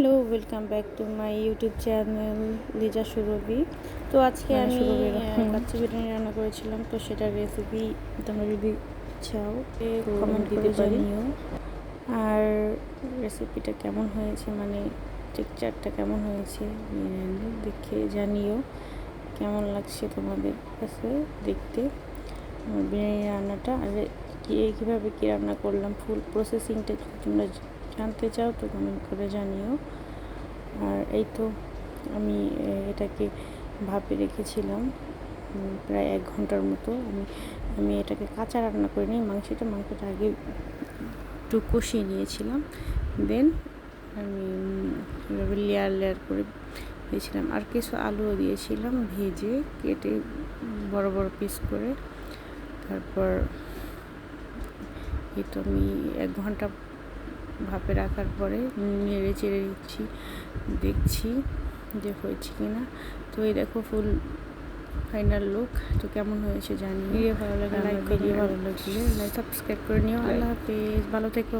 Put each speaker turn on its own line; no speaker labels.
Hello, welcome back to my YouTube channel Liza Surabhi. তো আজকে আমি কাচ্চি বিরিয়ানি রান্না করেছিলাম, তো সেটার রেসিপি তোমরা যদি চাও কমেন্ট করে জানিও। আর রেসিপিটা কেমন হয়েছে, মানে টেক্সচারটা কেমন হয়েছে দেখে জানিও কেমন লাগছে তোমাদের কাছে দেখতে আমার বিরিয়ানি রান্নাটা। আর কীভাবে কী রান্না করলাম, ফুল প্রসেসিংটা যদি তোমরা জানতে চাও তো কমেন্ট করে জানিও। আর এই তো আমি এটাকে ভাপে রেখেছিলাম প্রায় 1 ঘন্টার মতো। আমি এটাকে কাঁচা রান্না করিনি, মাংসটা আগে একটু কষিয়ে নিয়েছিলাম, দেন আমি এভাবে লেয়ার করে দিয়েছিলাম। আর কিছু আলুও দিয়েছিলাম ভেজে কেটে বড় বড় পিস করে। তারপর এই তো আমি 1 ঘন্টা ভাপে রাখার পরে নেড়ে চেড়ে দেখছি যে হয়েছে কিনা। তো এই দেখো ফুল ফাইনাল লুক। তো কেমন হয়েছে জানি। ভিডিও ভালো লাগলে লাইক, ভিডিও ভালো লাগলে সাবস্ক্রাইব করে নিও। আল্লাহ হাফেজ, ভালো থেকো।